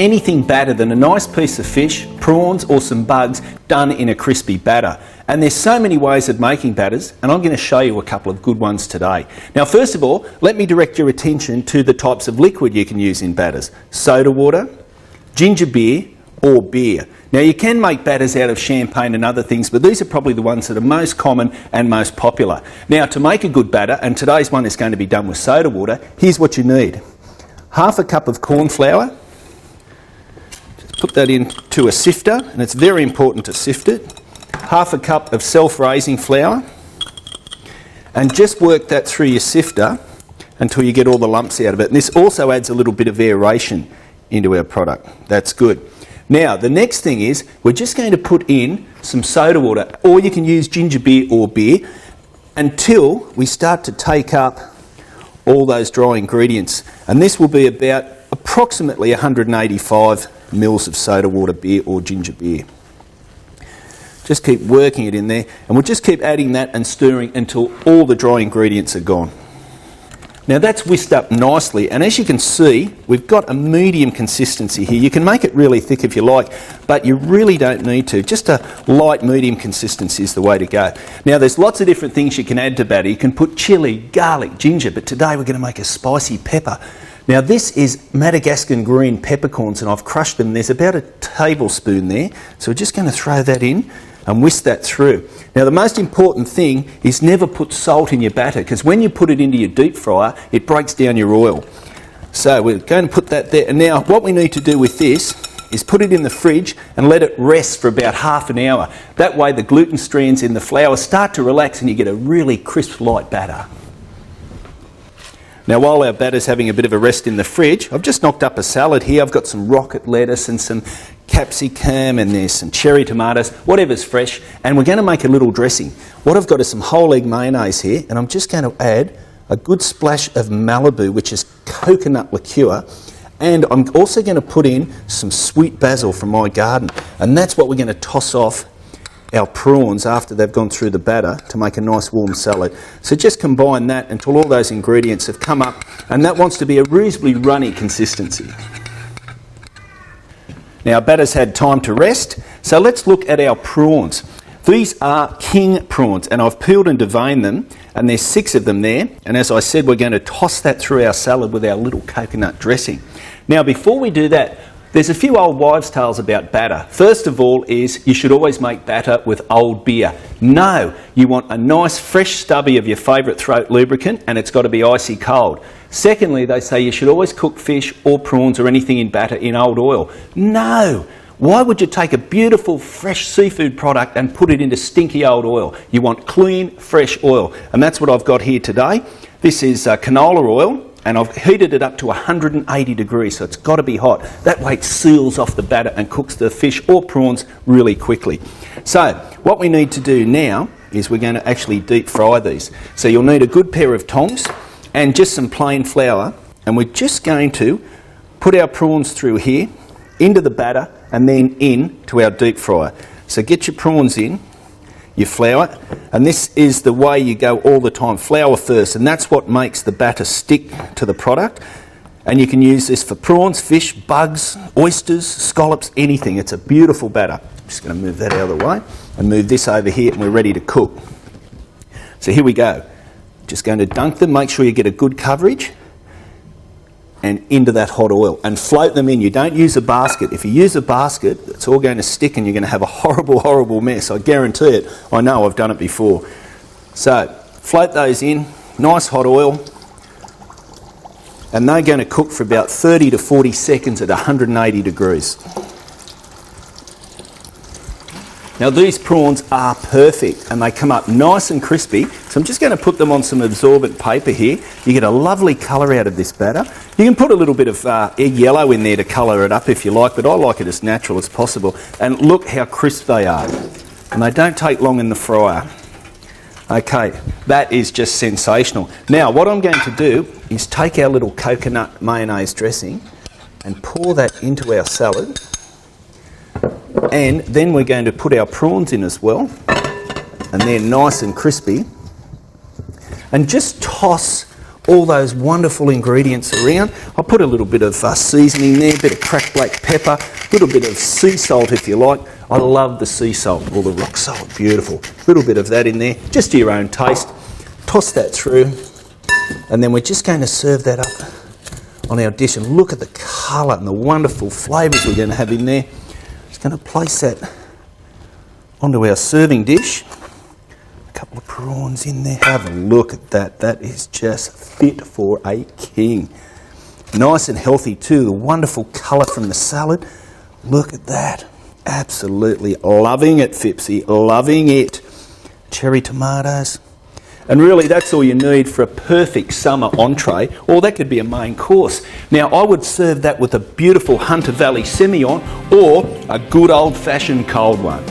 anything better than a nice piece of fish, prawns or some bugs done in a crispy batter. And there's so many ways of making batters, and I'm going to show you a couple of good ones today. Now first of all, let me direct your attention to the types of liquid you can use in batters. Soda water, ginger beer or beer. Now you can make batters out of champagne and other things, but these are probably the ones that are most common and most popular. Now to make a good batter, and today's one is going to be done with soda water, here's what you need. Half a cup of corn flour. Just put that into a sifter, and it's very important to sift it. Half a cup of self-raising flour, and just work that through your sifter until you get all the lumps out of it. And this also adds a little bit of aeration into our product. That's good. Now the next thing is we're just going to put in some soda water, or you can use ginger beer or beer, until we start to take up all those dry ingredients. And this will be about approximately 185 mils of soda water beer or ginger beer. Just keep working it in there, and we'll just keep adding that and stirring until all the dry ingredients are gone. Now that's whisked up nicely, and as you can see, we've got a medium consistency here. You can make it really thick if you like, but you really don't need to. Just a light medium consistency is the way to go. Now there's lots of different things you can add to batter. You can put chilli, garlic, ginger, but today we're going to make a spicy pepper. Now this is Madagascan green peppercorns, and I've crushed them. There's about a tablespoon there, so we're just going to throw that in and whisk that through. Now the most important thing is never put salt in your batter, because when you put it into your deep fryer, it breaks down your oil. So we're going to put that there, and now what we need to do with this is put it in the fridge and let it rest for about half an hour. That way the gluten strands in the flour start to relax and you get a really crisp, light batter. Now while our batter's having a bit of a rest in the fridge, I've just knocked up a salad here. I've got some rocket lettuce and some capsicum, and there's some cherry tomatoes, whatever's fresh, and we're going to make a little dressing. What I've got is some whole egg mayonnaise here, and I'm just going to add a good splash of Malibu, which is coconut liqueur, and I'm also going to put in some sweet basil from my garden, and that's what we're going to toss off our prawns after they've gone through the batter to make a nice warm salad. So just combine that until all those ingredients have come up, and that wants to be a reasonably runny consistency. Now our batter's had time to rest, so let's look at our prawns. These are king prawns, and I've peeled and deveined them, and there's 6 of them there, and as I said, we're going to toss that through our salad with our little coconut dressing. Now before we do that, there's a few old wives' tales about batter. First of all is you should always make batter with old beer. No, you want a nice fresh stubby of your favourite throat lubricant, and it's got to be icy cold. Secondly, they say you should always cook fish or prawns or anything in batter in old oil. No! Why would you take a beautiful fresh seafood product and put it into stinky old oil? You want clean, fresh oil, and that's what I've got here today. This is canola oil, and I've heated it up to 180 degrees, so it's got to be hot. That way it seals off the batter and cooks the fish or prawns really quickly. So what we need to do now is we're going to actually deep fry these. So you'll need a good pair of tongs and just some plain flour, and we're just going to put our prawns through here into the batter and then in to our deep fryer. So get your prawns in, your flour, and this is the way you go all the time, flour first, and that's what makes the batter stick to the product. And you can use this for prawns, fish, bugs, oysters, scallops, anything. It's a beautiful batter. I'm just going to move that out of the way and move this over here, and we're ready to cook. So here we go. Just going to dunk them, make sure you get a good coverage, and into that hot oil, and float them in. You don't use a basket. If you use a basket, it's all going to stick and you're going to have a horrible, horrible mess. I guarantee it. I know, I've done it before. So float those in, nice hot oil, and they're going to cook for about 30 to 40 seconds at 180 degrees. Now these prawns are perfect, and they come up nice and crispy, so I'm just going to put them on some absorbent paper here. You get a lovely colour out of this batter. You can put a little bit of egg yellow in there to colour it up if you like, but I like it as natural as possible. And look how crisp they are, and they don't take long in the fryer. Okay, that is just sensational. Now what I'm going to do is take our little coconut mayonnaise dressing and pour that into our salad. And then we're going to put our prawns in as well, and they're nice and crispy. And just toss all those wonderful ingredients around. I'll put a little bit of seasoning there, a bit of cracked black pepper, a little bit of sea salt if you like. I love the sea salt or the rock salt, beautiful. A little bit of that in there, just to your own taste. Toss that through, and then we're just going to serve that up on our dish. And look at the colour and the wonderful flavours we're going to have in there. Just going to place that onto our serving dish. A couple of prawns in there. Have a look at that. That is just fit for a king. Nice and healthy too. The wonderful colour from the salad. Look at that. Absolutely loving it, Phippsy. Loving it. Cherry tomatoes. And really, that's all you need for a perfect summer entree, or that could be a main course. Now, I would serve that with a beautiful Hunter Valley Semillon or a good old-fashioned cold one.